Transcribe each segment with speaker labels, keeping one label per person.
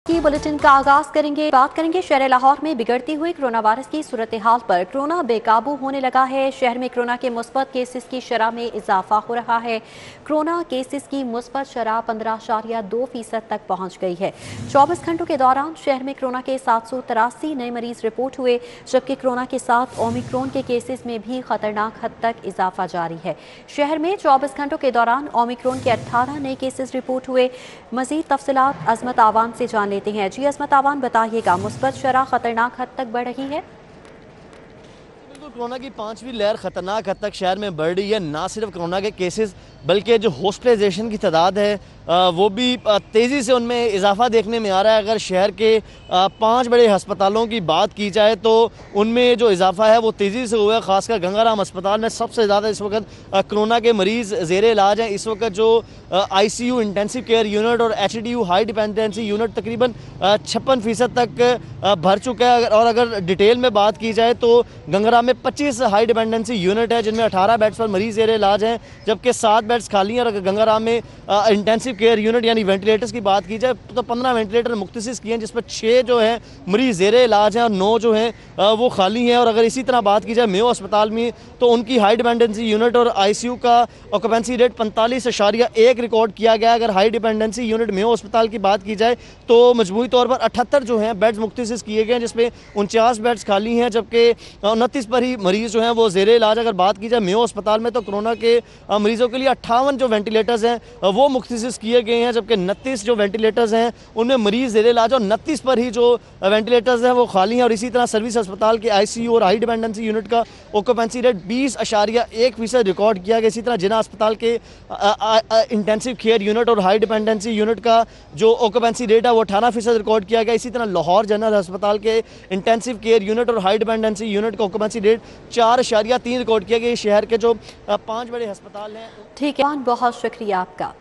Speaker 1: की बुलेटिन का आगाज करेंगे। बात करेंगे शहर लाहौर में बिगड़ती हुई कोरोना वायरस की सूरत हाल पर। कोरोना बेकाबू होने लगा है। शहर में कोरोना के मुस्बत केसेस की शरह में इजाफा हो रहा है। कोरोना केसेस की मुस्बत शरह 15.2% तक पहुंच गई है। 24 घंटों के दौरान शहर में कोरोना के 783 नए मरीज रिपोर्ट हुए, जबकि कोरोना के साथ ओमिक्रॉन के केसेस में भी खतरनाक हद तक इजाफा जारी है। शहर में 24 घंटों के दौरान ओमिक्रॉन के 18 नए केसेस रिपोर्ट हुए। मजीद तफसीलात अजमत आवान से जान लेते हैं। जी अजमत आवान, बताइएगा, मुस्बत शरह खतरनाक हद तक बढ़ रही है?
Speaker 2: बिल्कुल, कोरोना की पांचवी लहर खतरनाक हद तक शहर में बढ़ रही है। ना सिर्फ कोरोना के केसेस बल्कि जो हॉस्पिटलाइजेशन की तादाद है वो भी तेज़ी से उनमें इजाफा देखने में आ रहा है। अगर शहर के 5 बड़े अस्पतालों की बात की जाए तो उनमें जो इजाफा है वो तेज़ी से हुआ है। खासकर गंगाराम अस्पताल में सबसे ज़्यादा इस वक्त कोरोना के मरीज़ ज़ेर इलाज हैं। इस वक्त जो ICU इंटेंसिव केयर यूनिट और HDU हाई डिपेंडेंसी यूनिट तकरीबन 56% तक भर चुका है। और अगर डिटेल में बात की जाए तो गंगाराम में 25 हाई डिपेंडेंसी यूनिट है, जिनमें 18 बेड्स पर मरीज ज़ेर इलाज हैं, जबकि 7 बेड्स खाली हैं। और अगर गंगाराम में इंटेंसिव केयर यूनिट यानी वेंटिलेटर्स की बात की जाए तो 15 वेंटिलेटर मुख्तसिस किए हैं, जिस पर 6 जो हैं मरीज ज़ेर इलाज हैं और 9 जो हैं वो खाली हैं। और अगर इसी तरह बात की जाए मेयो अस्पताल में तो उनकी हाई डिपेंडेंसी यूनिट और ICU का ऑक्यूपेंसी रेट 45.1 रिकॉर्ड किया गया। अगर हाई डिपेंडेंसी यूनिट मेयो अस्पताल की बात की जाए तो मजमूई तौर पर 78 जो हैं बेड्स मुख्तसिस किए गए हैं, जिसमें 49 बेड्स खाली हैं, जबकि 29 पर ही मरीज जो हैं वो ज़ेर इलाज। अगर बात की जाए मेयो अस्पताल में तो कोरोना के मरीजों के लिए 58 जो वेंटिलेटर्स हैं वो मुख्तसिस किए गए हैं, जबकि 29 जो वेंटिलेटर्स हैं उनमें मरीज ज़ेर इलाज और 29 पर ही जो वेंटिलेटर्स हैं वो खाली हैं। और इसी तरह सर्विस अस्पताल के ICU और हाई डिपेंडेंसी यूनिट का ऑक्यूपेंसी रेट 20.1% रिकॉर्ड किया गया। इसी तरह जिना अस्पताल के इंटेंसिव केयर यूनिट और हाई डिपेंडेंसी यूनिट का जो ऑक्यूपेंसी रेट है वो 18% रिकॉर्ड किया गया। इसी तरह लाहौर जनरल अस्पताल के इंटेंसिव केयर यूनिट और हाई डिपेंडेंसी यूनिट का ऑक्यूपेंसी रेट 4.3 रिकॉर्ड किया गया। शहर के जो 5 बड़े अस्पताल हैं।
Speaker 1: ठीक है, बहुत शुक्रिया आपका।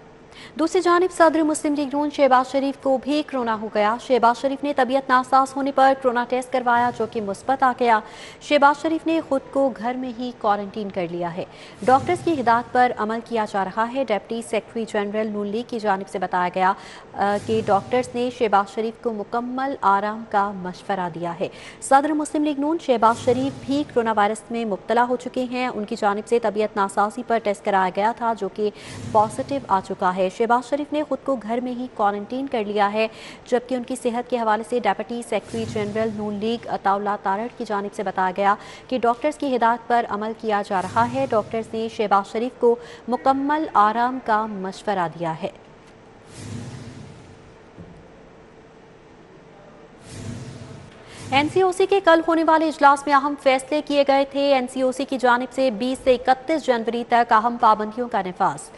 Speaker 1: दूसरी जानिब सदर मुस्लिम लीग नून शहबाज शरीफ को भी कोरोना हो गया। शहबाज शरीफ ने तबीयत नासाज होने पर कोरोना टेस्ट करवाया, जो कि मुस्बत आ गया। शहबाज शरीफ ने खुद को घर में ही क्वारंटीन कर लिया है। डॉक्टर्स की हिदायत पर अमल किया जा रहा है। डिप्टी सेक्रेटरी जनरल नून लीग की जानिब से बताया गया कि डॉक्टर्स ने शहबाज शरीफ को मुकम्मल आराम का मशवरा दिया है। सदर मुस्लिम लीग नून शहबाज शरीफ भी कोरोना वायरस में मुब्तला हो चुके हैं। उनकी जानिब से तबीयत नासाजी पर टेस्ट कराया गया था, जो कि पॉजिटिव आ चुका है। शहबाज शरीफ ने खुद को घर में ही क्वारंटीन कर लिया है, जबकि उनकी सेहत के हवाले से डिप्टी सेक्रेटरी जनरल नून लीग अताउल्लाह तारड़ की जानिब से बताया गया कि डॉक्टर्स की हिदायत पर अमल किया जा रहा है। डॉक्टर्स ने शहबाज शरीफ को मुकम्मल आराम का मशवरा दिया है। NCOC के कल होने वाले इजलास में अहम फैसले किए गए थे। NCOC की जानिब से 20 से 31 जनवरी तक अहम पाबंदियों का नफाज।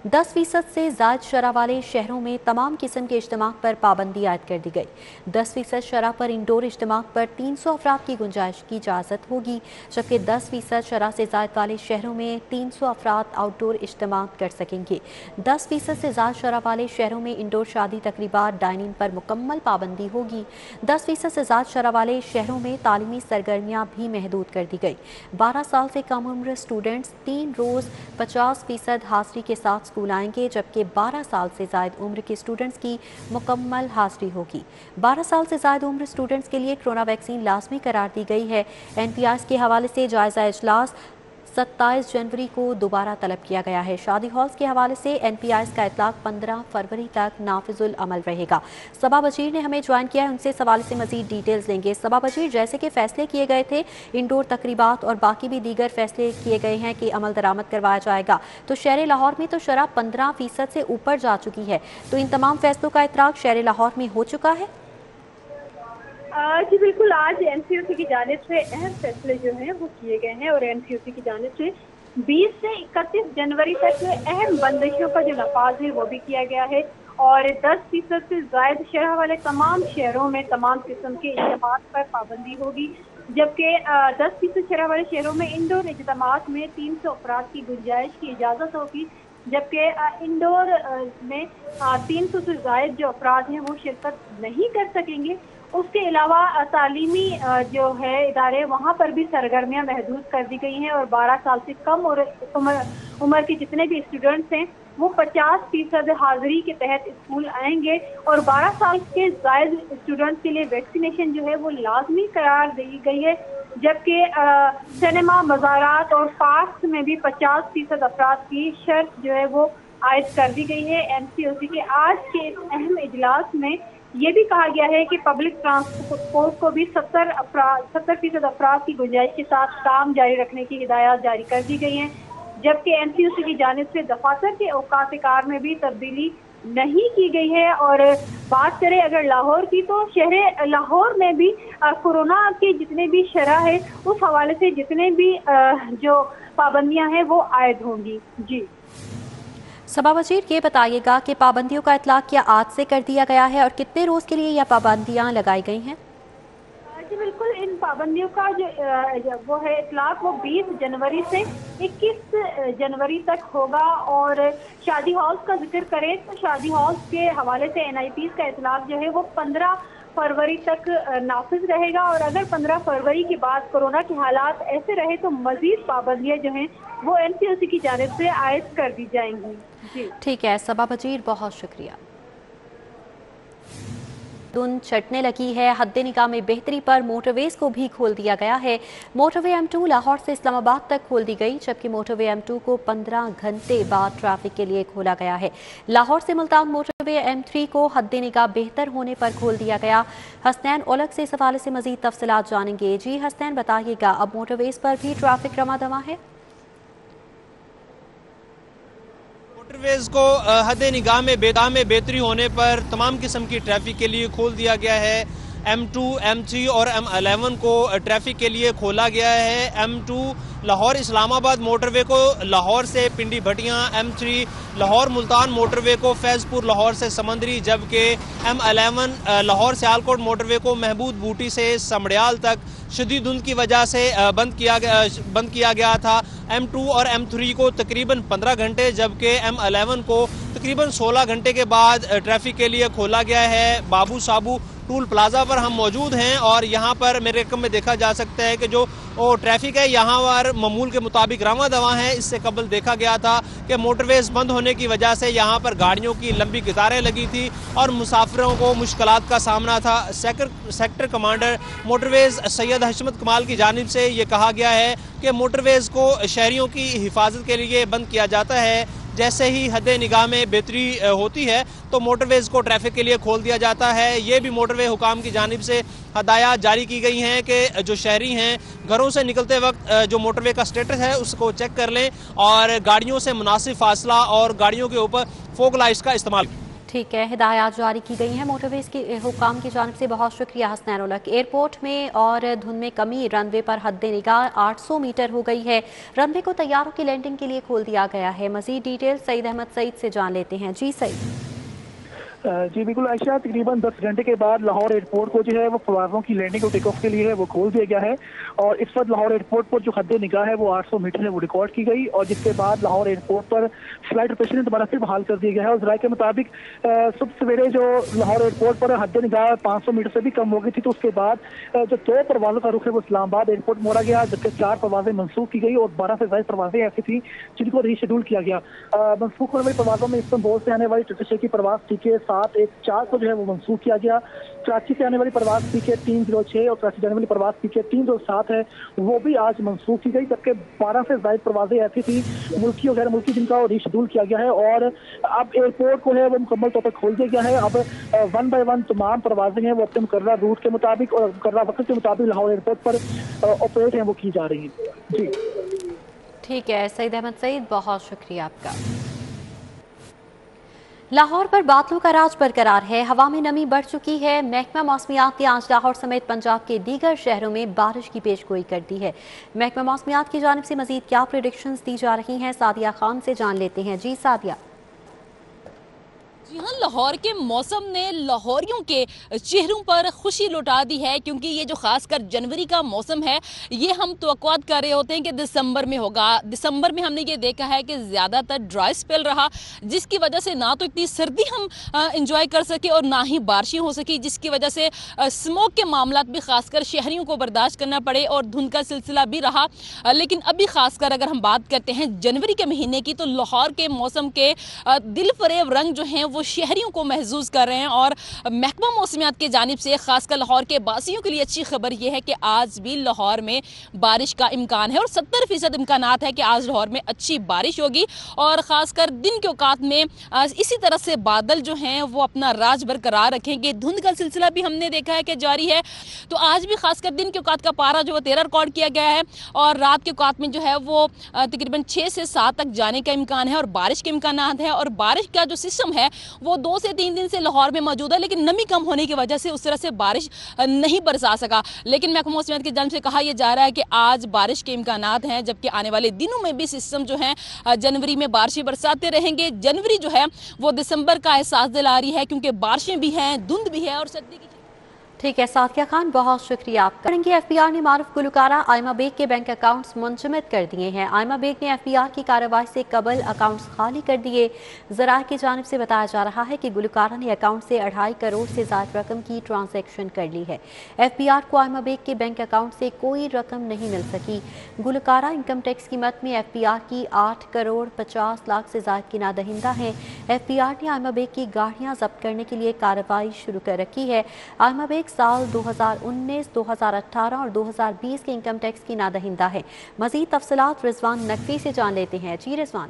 Speaker 1: 10% से ज़ायद शरह वाले शहरों में तमाम किस्म के इज्तिमा पर पाबंदी आयद कर दी गई। 10% शरह पर इंडोर इज्तिमा पर 300 अफराद की गुंजाइश की इजाज़त होगी, जबकि 10% शरह से ज़ायद वाले शहरों में 300 अफराद आउटडोर इज्तिमा कर सकेंगे। 10% से ज़ायद शरह वाले शहरों में इंडोर शादी तकरीबात डाइनिंग पर मुकम्मल पाबंदी होगी। 10% से ज़ायद शरह वाले शहरों में तालीमी सरगर्मियाँ भी महदूद कर दी गई। 12 साल से कम उम्र स्टूडेंट्स 3 रोज़ 50% हाजिरी के साथ स्कूल आएंगे, जबकि 12 साल से ज़ायद उम्र के स्टूडेंट्स की मुकम्मल हाजिरी होगी। 12 साल से ज़ायद उम्र स्टूडेंट्स के लिए कोरोना वैक्सीन लाजमी करार दी गई है। NPIs के हवाले से जायज़ा इजलास 27 जनवरी को दोबारा तलब किया गया है। शादी हॉल्स के हवाले से NPIs का इतलाक 15 फरवरी तक नाफिजुल अमल रहेगा। सबा बशीर ने हमें ज्वाइन किया है, उनसे इस हवाले से मजीद डिटेल्स लेंगे। सबा बशीर, जैसे कि फैसले किए गए थे, इंडोर तकरीबात और बाकी भी दीगर फैसले किए गए हैं कि अमल दरामद करवाया जाएगा, तो शहर लाहौर में तो शरह 15% से ऊपर जा चुकी है, तो इन तमाम फैसलों का इतराक शहर लाहौर में हो चुका है?
Speaker 3: जी बिल्कुल, आज NCOC की जानिब से अहम फैसले जो हैं वो किए गए हैं। और NCOC की जानिब से 20 से 31 जनवरी तक अहम बंदिशों का जो नफाज है वो भी किया गया है। और 10% से जायद शरह वाले तमाम शहरों में तमाम किस्म के इज्तिमात पर पाबंदी होगी, जबकि 10% शरह वाले शहरों में इंडोर इज्तिमात में 300 अफराद की गुंजाइश की इजाज़त होगी, जबकि इंडोर में 300 से जायद जो अफराद हैं वो शिरकत नहीं कर सकेंगे। उसके अलावा तालीमी जो है इदारे, वहाँ पर भी सरगर्मियाँ महदूद कर दी गई हैं। और 12 साल से कम और उम्र के जितने भी स्टूडेंट्स हैं वो 50% हाजिरी के तहत स्कूल आएंगे और 12 साल के जायद स्टूडेंट्स के लिए वैक्सीनेशन जो है वो लाजमी करार दी गई है, जबकि सिनेमा, मज़ारात और पार्क में भी 50% अफराद की शर्त जो है वो आयद कर दी गई है। एनसीओसी के आज के इस अहम इजलास में ये भी कहा गया है कि पब्लिक ट्रांसपोर्ट को भी 70% अफराद की गुंजाइश के साथ काम जारी रखने की हिदायत जारी कर दी गई हैं, जबकि एनसीओसी की जानिब से दफातर के औकात कार में भी तब्दीली नहीं की गई है। और बात करें अगर लाहौर की, तो शहर लाहौर में भी कोरोना की जितने भी शरह है उस हवाले से जितने भी जो पाबंदियां हैं वो आयद होंगी। जी
Speaker 1: सबा वजीर, ये बताइएगा कि पाबंदियों का इतलाक क्या आज से कर दिया गया है और कितने रोज के लिए यह पाबंदियां लगाई गई हैं?
Speaker 3: जी बिल्कुल, इन पाबंदियों का जो वो है इतलाक वो 20 जनवरी से 21 जनवरी तक होगा। और शादी हॉल्स का जिक्र करें तो शादी हॉल्स के हवाले से एनआईपीज का इतलाक जो है वो 15 फरवरी तक नाफिज रहेगा। और अगर 15 फरवरी के बाद कोरोना के हालात ऐसे रहे तो मजीद पाबंदियां जो हैं वो एनसीओसी की जानिब से आयद कर दी जाएंगी। जी
Speaker 1: ठीक है सबा वजीर, बहुत शुक्रिया। धुंध छटने लगी है, हद्दे निगाह में बेहतरी पर मोटरवेज को भी खोल दिया गया है। मोटरवे M2 लाहौर से इस्लामाबाद तक खोल दी गई, जबकि मोटरवे M2 को 15 घंटे बाद ट्रैफिक के लिए खोला गया है। लाहौर से मुल्तान मोटरवे M3 को हद्दे निगाह बेहतर होने पर खोल दिया गया। हसनैन ओलग से इस हवाले से मजीद तफसीलात जानेंगे। जी हसनैन, बताइएगा, अब मोटरवेज पर भी ट्रैफिक रमा दमा है?
Speaker 4: मोटरवेज को हद निगाह में बेहतरी होने पर तमाम किस्म की ट्रैफिक के लिए खोल दिया गया है। M2, M3 और M11 को ट्रैफिक के लिए खोला गया है। M2 लाहौर इस्लामाबाद मोटरवे को लाहौर से पिंडी भटियां, M3 लाहौर मुल्तान मोटरवे को फैज़पुर लाहौर से समंदरी, जबकि M11 लाहौर सियालकोट मोटरवे को महबूब बूटी से समड़ियाल तक शदीद धुंध की वजह से बंद किया गया था। M2 और M3 को तकरीबन 15 घंटे, जबकि M11 को तकरीबन 16 घंटे के बाद ट्रैफिक के लिए खोला गया है। बाबू साबू टूल प्लाजा पर हम मौजूद हैं और यहाँ पर मेरे रकम में देखा जा सकता है कि जो ट्रैफिक है यहाँ पर मामूल के मुताबिक रवा दवा है। इससे कबल देखा गया था कि मोटरवेज बंद होने की वजह से यहाँ पर गाड़ियों की लंबी कतारें लगी थी और मुसाफिरों को मुश्किलात का सामना था। सेक्टर कमांडर मोटरवेज सैयद हशमत कमाल की जानिब से ये कहा गया है कि मोटरवेज को शहरियों की हिफाजत के लिए बंद किया जाता है। जैसे ही हद निगाह में बेहतरी होती है तो मोटरवेज को ट्रैफिक के लिए खोल दिया जाता है। ये भी मोटरवे हुकाम की जानिब से हदायत जारी की गई हैं कि जो शहरी हैं घरों से निकलते वक्त जो मोटरवे का स्टेटस है उसको चेक कर लें और गाड़ियों से मुनासिब फासला और गाड़ियों के ऊपर फोग लाइट्स का इस्तेमाल।
Speaker 1: ठीक है, हिदायत जारी की गई हैं मोटरवेज के हुकाम की जानिब से। बहुत शुक्रिया हसनैन ओलग। एयरपोर्ट में और धुंध में कमी, रनवे पर हद निगाह 800 मीटर हो गई है। रनवे को तैयारों की लैंडिंग के लिए खोल दिया गया है। मजीद डिटेल सईद अहमद सईद से जान लेते हैं। जी सईद।
Speaker 5: जी बिल्कुल आयशा, तकरीबन 10 घंटे के बाद लाहौर एयरपोर्ट को जो है वो प्रवासियों की लैंडिंग और टेक ऑफ के लिए वो खोल दिया गया है। और इस वक्त लाहौर एयरपोर्ट पर जो हद निगाह है वो 800 मीटर है वो रिकॉर्ड की गई और जिसके बाद लाहौर एयरपोर्ट पर फ्लाइट ऑपरेशन दोबारा से बहाल कर दिया गया है। और जराये के मुताबिक सुबह सवेरे जो लाहौर एयरपोर्ट पर हद निगाह 500 मीटर से भी कम हो गई थी, तो उसके बाद जो 2 परवाजों का रुख है वो इस्लामाबाद एयरपोर्ट मोड़ा गया, जबकि 4 परवाजें मनसूख की गई और 12 से ज्यादा परवाजें ऐसी थी जिनको रीशेड्यूल किया गया। मनसूख होने वाली परवाजों में इस्तांबुल से आने वाली टर्किश की परवाज TK714 जो है वो मंसूख किया गया। कराची से आने वाली परवाज TK306 और कराची जाने वाली परवाज TK307 है वो भी आज मंसूख की गई, जबकि 12 से ज्यादा परवाजें ऐसी थी मुल्की और गैर मुल्की जिनका रीशेड्यूल किया गया है। और अब एयरपोर्ट को है वो मुकम्मल तौर पर खोल दिया गया है। अब 1 बाय 1 तमाम परवाजें हैं वो अपने मुकर्रर रूट के मुताबिक और मुकर्रर वक्त के मुताबिक लाहौर एयरपोर्ट पर ऑपरेट है वो की जा रही है। जी
Speaker 1: ठीक है सईद अहमद सईद, बहुत शुक्रिया आपका। लाहौर पर बादलों का राज बरकरार है, हवा में नमी बढ़ चुकी है। महकमा मौसमियात ने आज लाहौर समेत पंजाब के दीगर शहरों में बारिश की पेशगोई कर दी है। महकमा मौसमियात की जानिब से मजीद क्या प्रेडिक्शंस दी जा रही हैं, सादिया खान से जान लेते हैं। जी सादिया।
Speaker 6: जी हाँ, लाहौर के मौसम ने लाहौरियों के चेहरों पर खुशी लौटा दी है, क्योंकि ये जो खासकर जनवरी का मौसम है, ये हम तवक्कुआत कर रहे होते हैं कि दिसंबर में होगा। दिसंबर में हमने ये देखा है कि ज़्यादातर ड्राई स्पेल रहा, जिसकी वजह से ना तो इतनी सर्दी हम इंजॉय कर सके और ना ही बारिशें हो सकी, जिसकी वजह से स्मोक के मामला भी खासकर शहरियों को बर्दाश्त करना पड़े और धुंध का सिलसिला भी रहा। लेकिन अभी खासकर अगर हम बात करते हैं जनवरी के महीने की, तो लाहौर के मौसम के दिल फरेब रंग जो हैं वो शहरियों को महसूस कर रहे हैं। और महकमा मौसमियात की जानिब से खासकर लाहौर के बासियों के लिए अच्छी खबर यह है कि आज भी लाहौर में बारिश का इम्कान है और 70% इम्कानात है कि आज लाहौर में अच्छी बारिश होगी। और ख़ासकर दिन के औकात में इसी तरह से बादल जो हैं वो अपना राज बरकरार रखेंगे। धुंध का सिलसिला भी हमने देखा है कि जारी है, तो आज भी खासकर दिन के औकात का पारा जो 13 रिकॉर्ड किया गया है और रात के औकात में जो है वो तकरीबन 6 से 7 तक जाने का इम्कान है और बारिश के इम्कान है। और बारिश का जो सिस्टम है वो 2 से 3 दिन से लाहौर में मौजूद है, लेकिन नमी कम होने की वजह से उस तरह से बारिश नहीं बरसा सका। लेकिन महकमा मौसमियात की जानिब से कहा यह जा रहा है कि आज बारिश के इम्कानात हैं, जबकि आने वाले दिनों में भी सिस्टम जो है जनवरी में बारिशें बरसाते रहेंगे। जनवरी जो है वो दिसंबर का एहसास दिला रही है, क्योंकि बारिशें भी हैं, धुंध भी है और सर्दी की।
Speaker 1: ठीक है साथिया खान, बहुत शुक्रिया आपका। एफबीआर ने मारूफ गुलकारा आयमा बेग के बैंक अकाउंट्स मुंजमद कर दिए हैं। आयमा बेग ने एफबीआर की कार्रवाई से कबल अकाउंट्स खाली कर दिए। ज़राए की जानिब से बताया जा रहा है कि गुलकारा ने अकाउंट से 2.5 करोड़ से ज़्यादा रकम की ट्रांजैक्शन कर ली है। एफबीआर को आयमा बेग के बैंक अकाउंट से कोई रकम नहीं मिल सकी। गुलकारा इनकम टैक्स की मद में एफबीआर की 8 करोड़ 50 लाख से ज़्यादा की नादहिंदा है। एफबीआर ने आयमा बेग की गाड़ियाँ जब्त करने के लिए कार्रवाई शुरू कर रखी है। आयमा बेग साल 2019, 2018 और 2020 के इनकम टैक्स की नादहिंदा है। मजीद तफसीलात रिजवान नकवी से जान लेते हैं। जी रिजवान।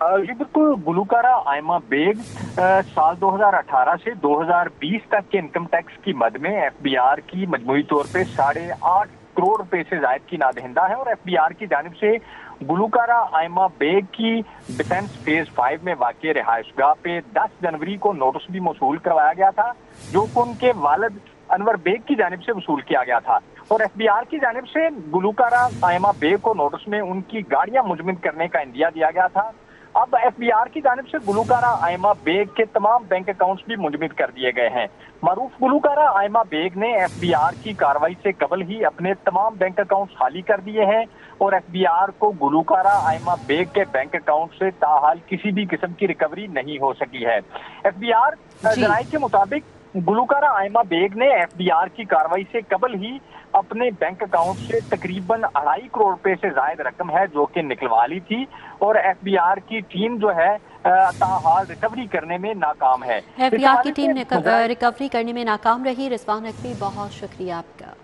Speaker 7: जी बिल्कुल, गुलकारा आयमा बेग साल 2018 से 2020 तक के इनकम टैक्स की मद में एफबीआर की मजमूई तौर पे 8.5 करोड़ रुपए से जायद की नादहिंदा है। और एफबीआर की जानिब से गुलकारा आयमा बेग की डिफेंस फेज 5 में वाक़ रिहायशगाह पे 10 जनवरी को नोटिस भी मौसूल करवाया गया था, जो कि उनके वालिद अनवर बेग की जानिब से वसूल किया गया था। और एफबीआर की जानिब से गुलकारा आयमा बेग को नोटिस में उनकी गाड़ियां मुजमिन करने का इंदिया दिया गया था। अब एफबीआर की जानिब से गुलकारा आयमा बेग के तमाम बैंक अकाउंट्स भी मुंजमद कर दिए गए हैं। मारूफ गुलकारा आयमा बेग ने एफबीआर की कार्रवाई से कबल ही अपने तमाम बैंक अकाउंट्स खाली कर दिए हैं और एफबीआर को गुलकारा आयमा बेग के बैंक अकाउंट से ताहाल किसी भी किस्म की रिकवरी नहीं हो सकी है। एफबीआर जराये के मुताबिक गुलकारा आयमा बेग ने एफबीआर की कार्रवाई से कबल ही अपने बैंक अकाउंट से तकरीबन 2.5 करोड़ रुपए से ज्यादा रकम है जो कि निकलवा ली थी और एफबीआर की टीम जो है ताहाल रिकवरी करने में नाकाम है।
Speaker 1: एफबीआर की टीम रिकवरी करने में नाकाम रही। रिजवान नकवी, बहुत शुक्रिया आपका।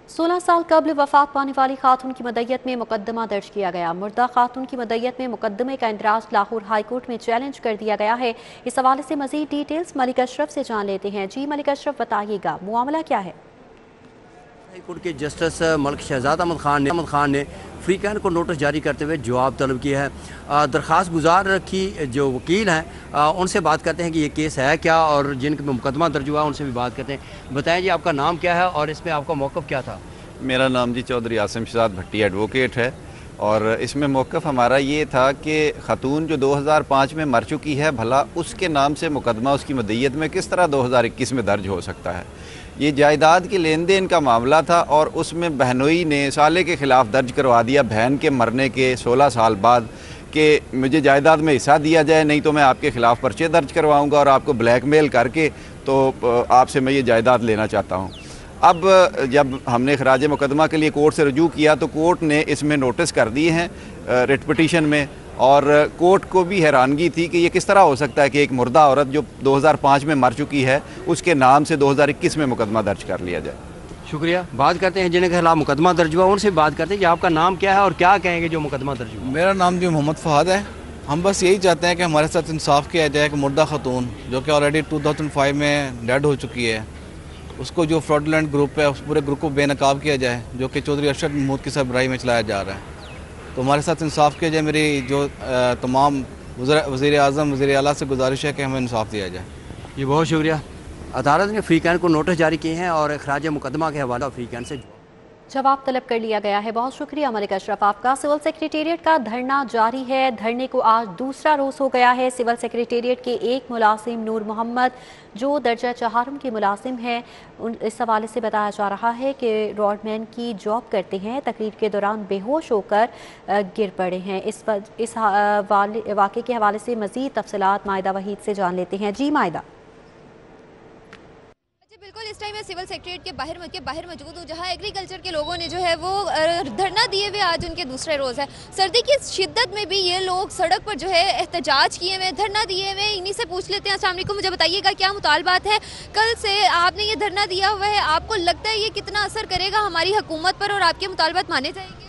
Speaker 1: 16 साल कबल वफात पाने वाली खातून की मदय्यत में मुकदमा दर्ज किया गया। मुर्दा खातून की मदय्यत में मुकदमे का इंदराज लाहौर हाई कोर्ट में चैलेंज कर दिया गया है। इस हवाले से मजीद डिटेल्स मलिक अशरफ से जान लेते हैं। जी मलिक अशरफ, बताइएगा मामला क्या है?
Speaker 8: हाई कोर्ट के जस्टिस मलिक शहजाद अहमद खान ने फ्री कैन को नोटिस जारी करते हुए जवाब तलब किया है। दरख्वास्त गुजार की जो वकील हैं उनसे बात करते हैं कि ये केस है क्या और जिनके मुकदमा दर्ज हुआ उनसे भी बात करते हैं। बताएं जी, आपका नाम क्या है और इसमें आपका मौक़िफ़ क्या था?
Speaker 9: मेरा नाम जी चौधरी आसिम शहजाद भट्टी एडवोकेट है और इसमें मौक़िफ़ हमारा ये था कि ख़ातून जो 2005 में मर चुकी है, भला उसके नाम से मुकदमा उसकी मदय्यत में किस तरह 2021 में दर्ज हो सकता है। ये जायदाद के लेन देन का मामला था और उसमें बहनोई ने साले के ख़िलाफ़ दर्ज करवा दिया बहन के मरने के 16 साल बाद कि मुझे जायदाद में हिस्सा दिया जाए, नहीं तो मैं आपके ख़िलाफ़ पर्चे दर्ज करवाऊँगा और आपको ब्लैकमेल करके तो आपसे मैं ये जायदाद लेना चाहता हूँ। अब जब हमने खराज मुकदमा के लिए कोर्ट से रजू किया तो कोर्ट ने इसमें नोटिस कर दिए हैं रिट पिटीशन में और कोर्ट को भी हैरानगी थी कि ये किस तरह हो सकता है कि एक मुर्दा औरत जो 2005 में मर चुकी है उसके नाम से 2021 में मुकदमा दर्ज कर लिया जाए।
Speaker 8: शुक्रिया। बात करते हैं जिनके खिलाफ मुकदमा दर्ज हुआ, उनसे बात करते हैं कि आपका नाम क्या है और क्या कहेंगे जो मुकदमा दर्ज हुआ?
Speaker 10: मेरा नाम जी मोहम्मद फहद है। हम बस यही चाहते हैं कि हमारे साथ इंसाफ किया जाए कि मुर्दा खातून जो कि ऑलरेडी 2005 में डेड हो चुकी है, उसको जो फ्रॉडलेंट ग्रुप है उस पूरे ग्रुप को बेनकाब किया जाए जो कि चौधरी अरशद महमूद की सरबराही में चलाया जा रहा है। तो हमारे साथ इंसाफ किया जाए। मेरी जो तमाम वज़ीर आज़म वज़ीर आला से गुजारिश है कि हमें इंसाफ दिया जाए।
Speaker 8: जी बहुत शुक्रिया। अदालत ने फ्री कैन को नोटिस जारी किए हैं और खराज मुकदमा के हवाले फ्री कैन से
Speaker 1: जवाब तलब कर लिया गया है। बहुत शुक्रिया मलिक अशरफ आपका। सिविल सेक्रेटेरिएट का धरना जारी है। धरने को आज दूसरा रोज हो गया है। सिविल सेक्रेटेरिएट के एक मुलाजिम नूर मोहम्मद जो दर्जा चहारम के मुलाजिम हैं, इस हवाले से बताया जा रहा है कि रोडमैन की जॉब करते हैं, तकरीर के दौरान बेहोश होकर गिर पड़े हैं। इस वाक़े के हवाले से मज़ीद तफसीलात मायदा वहीद से जान लेते हैं। जी मायदा।
Speaker 11: बिल्कुल, इस टाइम मैं सिविल सेक्रेटेरिएट के बाहर मौजूद हूँ, जहाँ एग्रीकल्चर के लोगों ने जो है वो धरना दिए हुए आज उनके दूसरे रोज़ है। सर्दी की शिद्दत में भी ये लोग सड़क पर जो है एहतजाज किए हुए, धरना दिए हुए। इन्हीं से पूछ लेते हैं। अस्सलाम वालेकुम, मुझे बताइएगा क्या मुतालबात है? कल से आपने ये धरना दिया हुआ है, आपको लगता है ये कितना असर करेगा हमारी हुकूमत पर और आपके मुतालबात माने जाएंगे?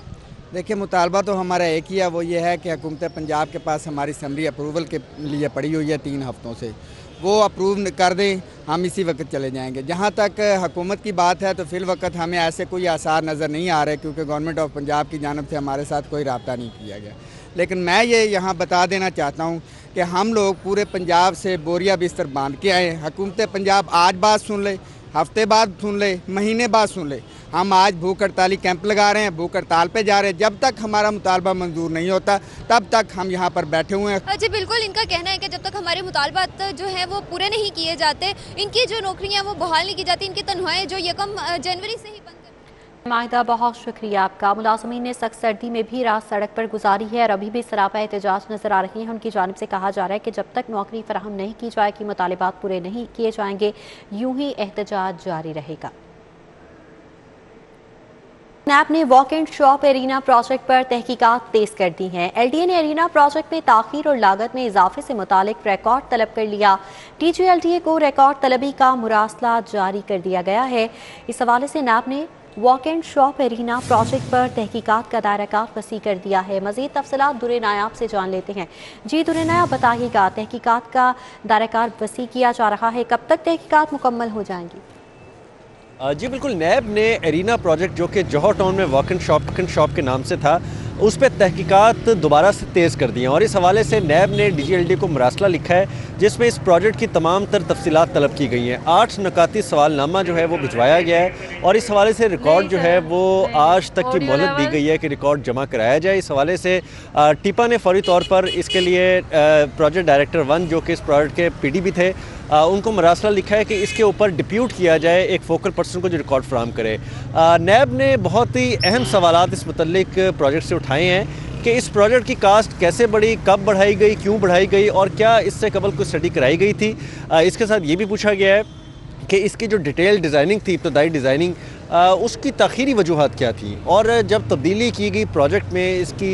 Speaker 12: देखिए, मुतालबा तो हमारा एक ही है, वो ये है कि हुकूमत पंजाब के पास हमारी असम्बली अप्रूवल के लिए पड़ी हुई है 3 हफ्तों से, वो अप्रूव कर दें, हम इसी वक्त चले जाएंगे। जहाँ तक हुकूमत की बात है तो फिल वक्त हमें ऐसे कोई आसार नज़र नहीं आ रहे, क्योंकि गवर्नमेंट ऑफ पंजाब की जानिब से हमारे साथ कोई रब्ता नहीं किया गया। लेकिन मैं ये यहाँ बता देना चाहता हूँ कि हम लोग पूरे पंजाब से बोरिया बिस्तर बांध के आए। हुकूमत पंजाब आज बात सुन ले, हफ्ते बाद सुन ले, महीने बाद सुन ले। हम आज भूख हड़ताली कैंप लगा रहे हैं, भूख हड़ताल पे जा रहे हैं। जब तक हमारा मुतालबा मंजूर नहीं होता तब तक हम यहाँ पर बैठे हुए हैं।
Speaker 11: जी बिल्कुल, इनका कहना है कि जब तक हमारे मुतालबात जो हैं वो पूरे नहीं किए जाते, इनकी जो नौकरियाँ वो बहाल नहीं की जाती, इनकी तनख्वाहें जो 1 जनवरी से ही बंद।
Speaker 1: माहिदा, बहुत शुक्रिया आपका। मुलाजमीन ने सख्त सर्दी में भी रात सड़क पर गुजारी है और अभी भी सरापा एहतजाज नजर आ रही हैं। उनकी जानिब से कहा जा रहा है कि जब तक नौकरी फराहम नहीं की जाएगी, मुतालिबात पूरे नहीं किए जाएंगे, यूं ही एहतजाज जारी रहेगा। नैब ने walk and shop arena project पर तहकीकात तेज कर दी हैं। LDA ने एरिना प्रोजेक्ट में ताखीर और लागत में इजाफे से मुतालिक रिकॉर्ड तलब कर लिया। DG LDA को रिकॉर्ड तलबी का मुरासला जारी कर दिया गया है। इस हवाले से नैब ने walk and shop arena project पर तहकीकात का दायरा वसी कर दिया है। मज़ीद तफसीलात दुरे नायाब से जान लेते हैं। जी दुरे नायाब, बताइएगा, तहकीकात का दायरा वसी किया जा रहा है, कब तक तहकीकात मुकम्मल हो जाएंगी?
Speaker 13: जी बिल्कुल, नैब ने एरिना प्रोजेक्ट जो कि जौहर टाउन में वॉक एंड शॉप के नाम से था, उस पर तहकीकात दोबारा से तेज़ कर दी हैं और इस हवाले से नैब ने DG LDA को मरासला लिखा है जिसमें इस प्रोजेक्ट की तमाम तर तफसीलात तलब की गई हैं। 8 नकाती सवालनामा जो है वो भिजवाया गया है और इस हवाले से रिकॉर्ड जो है वो आज तक की मोहलत दी गई है कि रिकॉर्ड जमा कराया जाए। इस हवाले से टिपा ने फौरी तौर पर इसके लिए प्रोजेक्ट डायरेक्टर 1 जो कि इस प्रोजेक्ट के PD भी थे, उनको मरासला लिखा है कि इसके ऊपर डिप्यूट किया जाए एक फोकल पर्सन को जो रिकॉर्ड फराहम करे। नैब ने बहुत ही अहम सवालात इस मुतल्लिक प्रोजेक्ट से उठाए हैं कि इस प्रोजेक्ट की कास्ट कैसे बढ़ी, कब बढ़ाई गई, क्यों बढ़ाई गई और क्या इससे कबल कोई स्टडी कराई गई थी। इसके साथ ये भी पूछा गया है कि इसकी जो डिटेल डिज़ाइनिंग थी, इब्तदाई डिज़ाइनिंग, उसकी ताख़ीरी वजूहात क्या थी और जब तब्दीली की गई प्रोजेक्ट में इसकी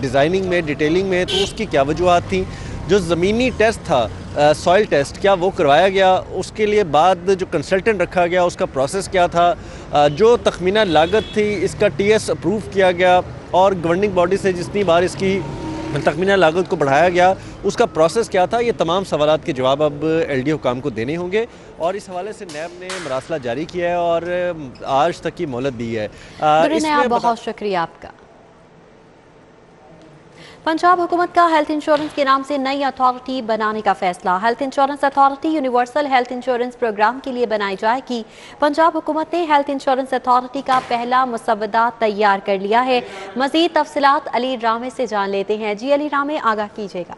Speaker 13: डिज़ाइनिंग में, डिटेलिंग में, तो उसकी क्या वजूहात थी। जो ज़मीनी टेस्ट था, सॉइल टेस्ट, क्या वो करवाया गया, उसके लिए बाद जो कंसल्टेंट रखा गया उसका प्रोसेस क्या था, जो तखमीना लागत थी इसका TS अप्रूव किया गया और गवर्निंग बॉडी से जितनी बार इसकी तखमीना लागत को बढ़ाया गया उसका प्रोसेस क्या था। ये तमाम सवालात के जवाब अब LDA हुकाम को देने होंगे और इस हवाले से नैब ने मरासला जारी किया है और आज तक की मोहलत दी है।
Speaker 1: बहुत शुक्रिया आपका। पंजाब हुकूमत का हेल्थ इंश्योरेंस के नाम से नई अथॉरिटी बनाने का फैसला। Health insurance authority universal health insurance programme के लिए बनाई जाएगी। पंजाब हुकूमत ने हेल्थ इंश्योरेंस अथॉरिटी का पहला मुसवदा तैयार कर लिया है। मजीद तफसीलात अली रामे से जान लेते हैं। जी अली रामे, आगाह कीजिएगा।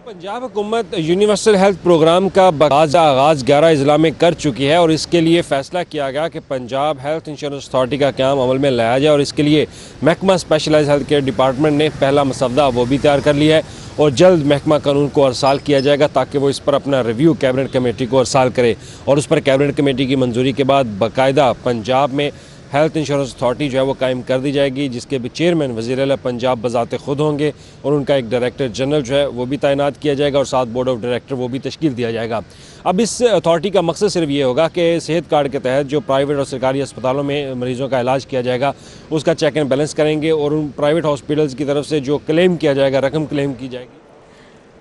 Speaker 14: पंजाब हुकूमत यूनिवर्सल हेल्थ प्रोग्राम का बाकायदा आगाज़ 11 अजला में कर चुकी है और इसके लिए फ़ैसला किया गया कि पंजाब हेल्थ इंश्योरेंस अथॉरिटी का क़याम अमल में लाया जाए और इसके लिए महकमा स्पेशलाइज हेल्थ केयर डिपार्टमेंट ने पहला मसवदा वो भी तैयार कर लिया है और जल्द महकमा कानून को अरसाल किया जाएगा ताकि वो इस पर अपना रिव्यू कैबिनेट कमेटी को अरसाल करे और उस पर कैबिनेट कमेटी की मंजूरी के बाद बाकायदा पंजाब में हेल्थ इंश्योरेंस अथॉरिटी जो है वो कायम कर दी जाएगी, जिसके भी चेयरमैन वज़ीर-ए-आला पंजाब बज़ाते खुद होंगे और उनका एक डायरेक्टर जनरल जो है वो भी तैनात किया जाएगा और साथ बोर्ड ऑफ डायरेक्टर वो भी तश्कील दिया जाएगा। अब इस अथॉरिटी का मकसद सिर्फ ये होगा कि सेहत कार्ड के तहत जो प्राइवेट और सरकारी अस्पतालों में मरीज़ों का इलाज किया जाएगा उसका चेक एंड बैलेंस करेंगे और उन प्राइवेट हॉस्पिटल्स की तरफ से जो क्लेम किया जाएगा, रकम क्लेम की जाएगी।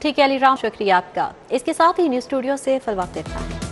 Speaker 1: ठीक है अली राम, शुक्रिया आपका। इसके साथ ही न्यूज़ स्टूडियो से फिलहाल इतना है।